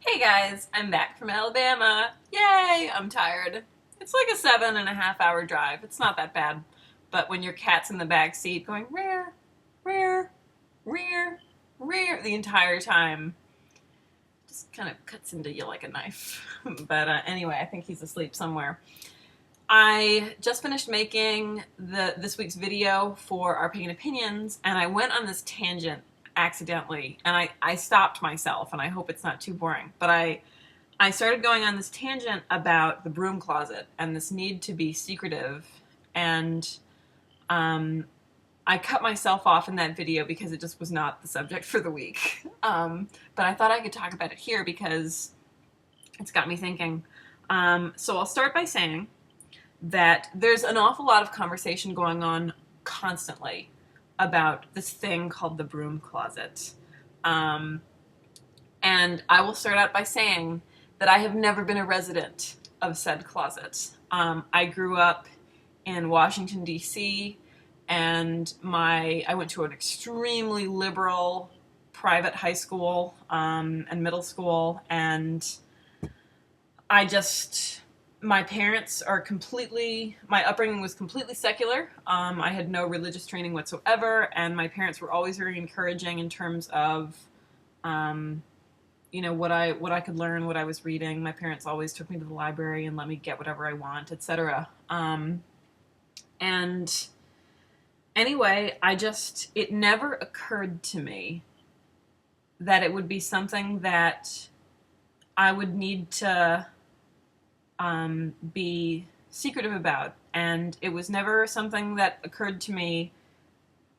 Hey guys, I'm back from Alabama. Yay, I'm tired. It's like a 7.5 hour drive. It's not that bad. But when your cat's in the back seat going rear, rear, rear, rear the entire time, just kind of cuts into you like a knife. But anyway, I think he's asleep somewhere. I just finished making this week's video for our Pagan Opinions, and I went on this tangent accidentally, and I stopped myself, and I hope it's not too boring. But I started going on this tangent about the broom closet and this need to be secretive, and I cut myself off in that video because it just was not the subject for the week. But I thought I could talk about it here because it's got me thinking. So I'll start by saying that there's an awful lot of conversation going on constantly about this thing called the broom closet. And I will start out by saying that I have never been a resident of said closet. I grew up in Washington, D.C., and I went to an extremely liberal private high school and middle school, and my parents are my upbringing was completely secular. I had no religious training whatsoever, and my parents were always very encouraging in terms of, what I could learn, what I was reading. My parents always took me to the library and let me get whatever I want, etc. And anyway, it never occurred to me that it would be something that I would need to be secretive about, and it was never something that occurred to me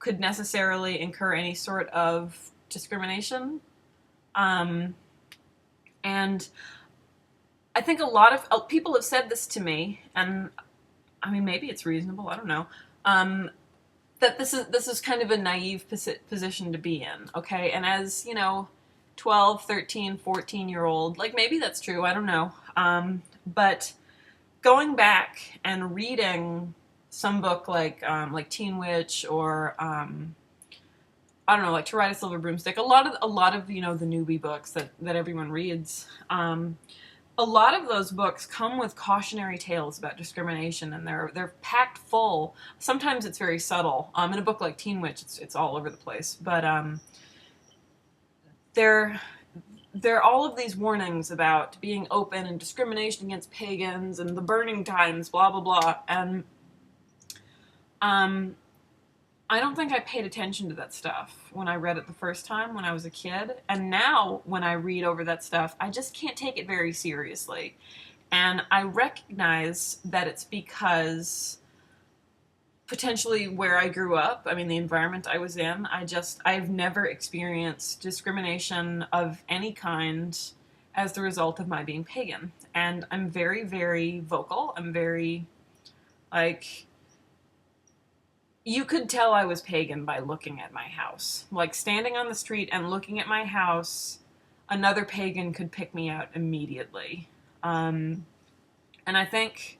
could necessarily incur any sort of discrimination. And I think a lot of people have said this to me, and I mean, maybe it's reasonable, I don't know, that this is kind of a naive position to be in, okay? And as, 12, 13, 14-year-old, like, maybe that's true, I don't know. But going back and reading some book like Teen Witch or I don't know, like To Ride a Silver Broomstick, a lot of the newbie books that everyone reads, a lot of those books come with cautionary tales about discrimination, and they're packed full. Sometimes it's very subtle. In a book like Teen Witch, it's all over the place, but there are all of these warnings about being open and discrimination against pagans and the burning times, blah, blah, blah. And I don't think I paid attention to that stuff when I read it the first time when I was a kid. And now when I read over that stuff, I just can't take it very seriously. And I recognize that it's because potentially where I grew up, I mean, the environment I was in, I've never experienced discrimination of any kind as the result of my being pagan. And I'm very, very vocal. I'm very, you could tell I was pagan by looking at my house. Like, standing on the street and looking at my house, another pagan could pick me out immediately. And I think,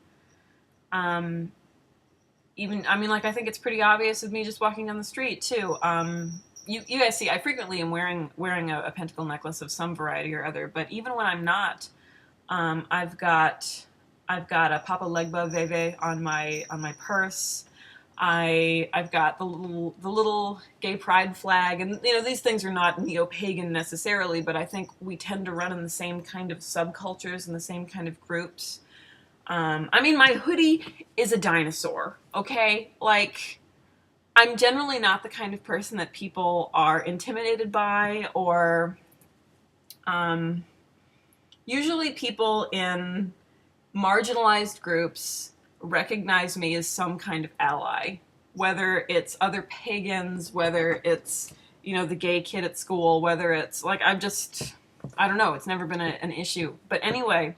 I think it's pretty obvious of me just walking down the street too. You guys see, I frequently am wearing a pentacle necklace of some variety or other, but even when I'm not, I've got a Papa Legba Veve on my purse. I've got the little gay pride flag, and these things are not neo-pagan necessarily, but I think we tend to run in the same kind of subcultures and the same kind of groups. My hoodie is a dinosaur, okay? Like, I'm generally not the kind of person that people are intimidated by, or, usually people in marginalized groups recognize me as some kind of ally, whether it's other pagans, whether it's, the gay kid at school, whether it's, like, I don't know, it's never been an issue. But anyway,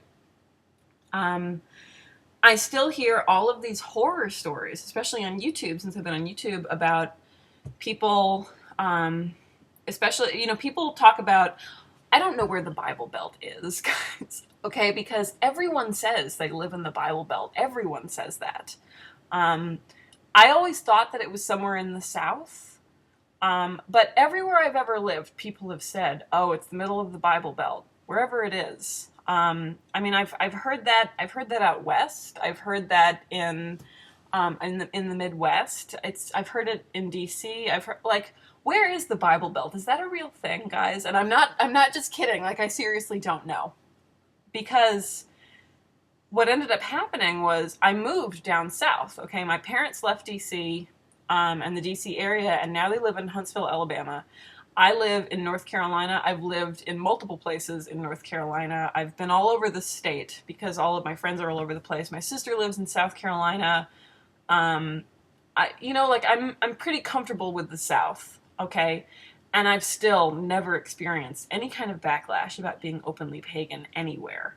I still hear all of these horror stories, especially on YouTube, since I've been on YouTube, about people, especially, people talk about, I don't know where the Bible Belt is, guys, okay, because everyone says they live in the Bible Belt. Everyone says that. I always thought that it was somewhere in the South, but everywhere I've ever lived, people have said, oh, it's the middle of the Bible Belt. wherever it is. I mean, I've heard that out west. I've heard that in the Midwest. I've heard it in DC. I've heard, like, where is the Bible Belt? Is that a real thing, guys? And I'm not just kidding. Like, I seriously don't know, because what ended up happening was I moved down south. Okay, my parents left DC and the DC area, and now they live in Huntsville, Alabama. I live in North Carolina. I've lived in multiple places in North Carolina. I've been all over the state because all of my friends are all over the place. My sister lives in South Carolina. Like, I'm pretty comfortable with the South, okay? And I've still never experienced any kind of backlash about being openly pagan anywhere.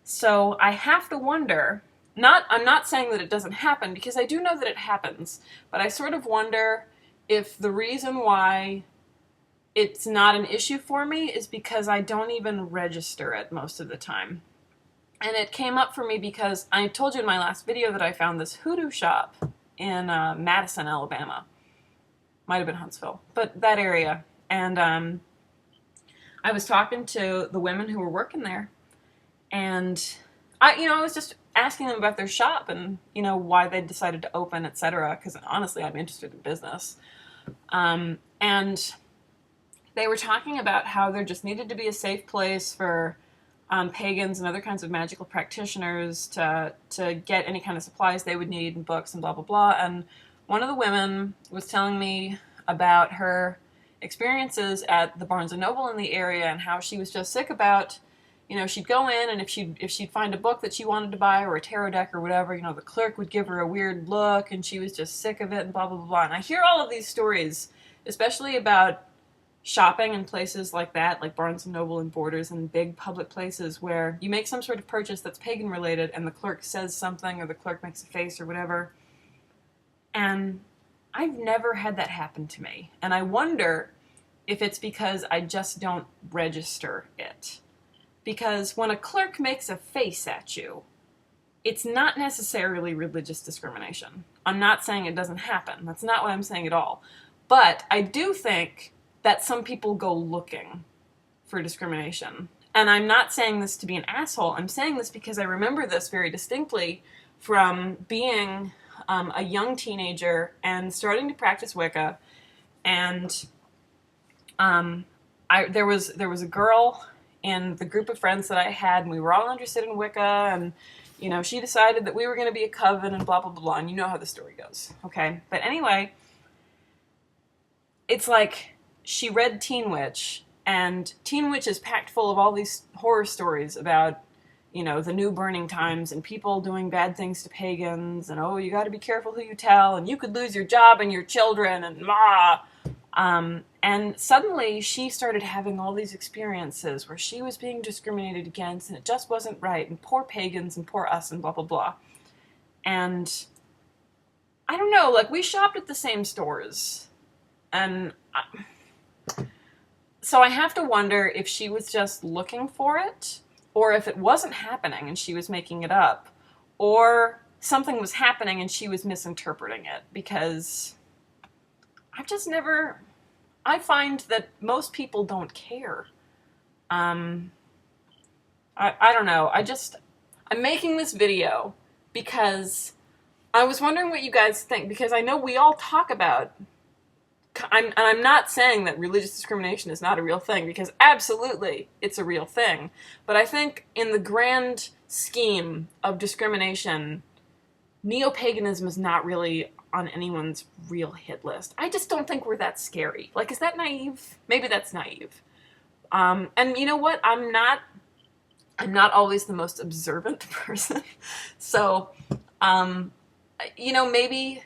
So I have to wonder, I'm not saying that it doesn't happen, because I do know that it happens, but I sort of wonder if the reason why it's not an issue for me is because I don't even register it most of the time. And it came up for me because I told you in my last video that I found this hoodoo shop in Madison, Alabama. Might have been Huntsville, but that area. And I was talking to the women who were working there, and I was just asking them about their shop and, why they decided to open, etc. Because honestly, I'm interested in business. And they were talking about how there just needed to be a safe place for pagans and other kinds of magical practitioners to get any kind of supplies they would need and books and blah, blah, blah. And one of the women was telling me about her experiences at the Barnes & Noble in the area, and how she was just sick about, she'd go in, and if she'd find a book that she wanted to buy, or a tarot deck or whatever, the clerk would give her a weird look, and she was just sick of it and blah, blah, blah, blah. And I hear all of these stories, especially about shopping in places like that, like Barnes & Noble and Borders and big public places, where you make some sort of purchase that's pagan related and the clerk says something, or the clerk makes a face or whatever. And I've never had that happen to me. And I wonder if it's because I just don't register it. Because when a clerk makes a face at you, it's not necessarily religious discrimination. I'm not saying it doesn't happen. That's not what I'm saying at all. But I do think that some people go looking for discrimination. And I'm not saying this to be an asshole. I'm saying this because I remember this very distinctly from being a young teenager and starting to practice Wicca. And there was a girl in the group of friends that I had, and we were all interested in Wicca, and she decided that we were going to be a coven and blah, blah, blah, blah, and you know how the story goes, okay? But anyway, it's like, she read Teen Witch, and Teen Witch is packed full of all these horror stories about, the new burning times and people doing bad things to pagans, and oh, you got to be careful who you tell, and you could lose your job and your children, and and suddenly she started having all these experiences where she was being discriminated against, and it just wasn't right, and poor pagans and poor us and blah, blah, blah. And I don't know, like, we shopped at the same stores, and so I have to wonder if she was just looking for it, or if it wasn't happening and she was making it up, or something was happening and she was misinterpreting it, because I find that most people don't care. I don't know. I'm making this video because I was wondering what you guys think, because I know we all talk about, I'm not saying that religious discrimination is not a real thing, because absolutely it's a real thing. But I think in the grand scheme of discrimination, neo-paganism is not really on anyone's real hit list. I just don't think we're that scary. Like, is that naive? Maybe that's naive. And you know what? I'm not always the most observant person. So, maybe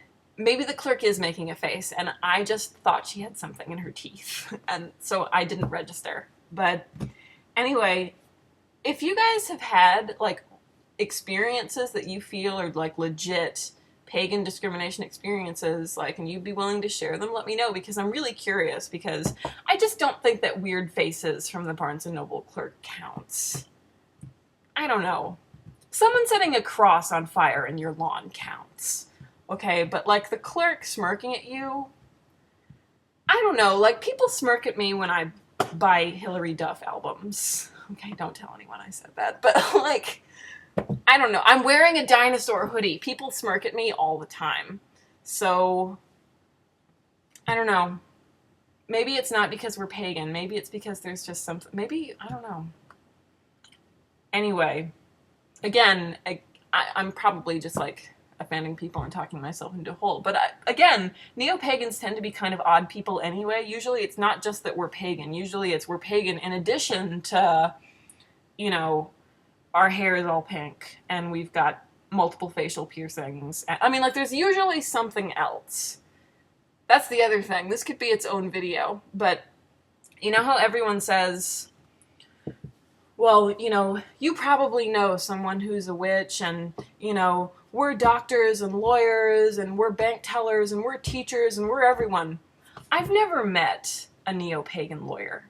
the clerk is making a face, and I just thought she had something in her teeth, and so I didn't register. But anyway, if you guys have had, like, experiences that you feel are, like, legit pagan discrimination experiences, like, and you'd be willing to share them, let me know, because I'm really curious, because I just don't think that weird faces from the Barnes & Noble clerk counts. I don't know. Someone setting a cross on fire in your lawn counts. Okay, but, like, the clerk smirking at you, I don't know, like, people smirk at me when I buy Hillary Duff albums. Okay, don't tell anyone I said that. But, like, I don't know. I'm wearing a dinosaur hoodie. People smirk at me all the time. So, I don't know. Maybe it's not because we're pagan. Maybe it's because there's just something. Maybe, I don't know. Anyway, again, I'm probably just, like, offending people and talking myself into a hole. But again, neo-pagans tend to be kind of odd people anyway. Usually it's not just that we're pagan. Usually it's we're pagan in addition to, you know, our hair is all pink and we've got multiple facial piercings. I mean, like, there's usually something else. That's the other thing. This could be its own video. But you know how everyone says, well, you know, you probably know someone who's a witch, and, you know, we're doctors and lawyers and we're bank tellers and we're teachers and we're everyone. I've never met a neo-pagan lawyer.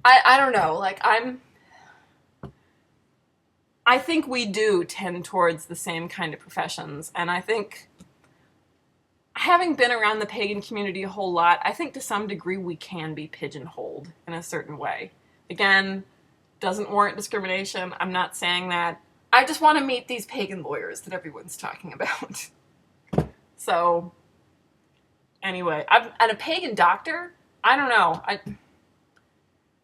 I don't know, like, I think we do tend towards the same kind of professions, and I think, having been around the pagan community a whole lot, I think to some degree we can be pigeonholed in a certain way. Again, doesn't warrant discrimination. I'm not saying that. I just want to meet these pagan lawyers that everyone's talking about. So, anyway, and a pagan doctor? I don't know.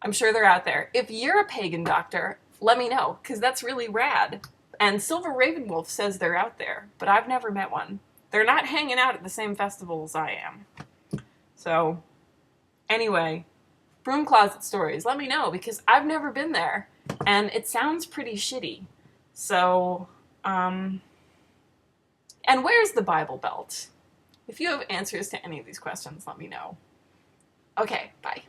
I'm sure they're out there. If you're a pagan doctor, let me know, because that's really rad. And Silver Ravenwolf says they're out there, but I've never met one. They're not hanging out at the same festival as I am. So, anyway, Broom Closet Stories, let me know, because I've never been there, and it sounds pretty shitty. So, and where's the Bible Belt? If you have answers to any of these questions, let me know. Okay, bye.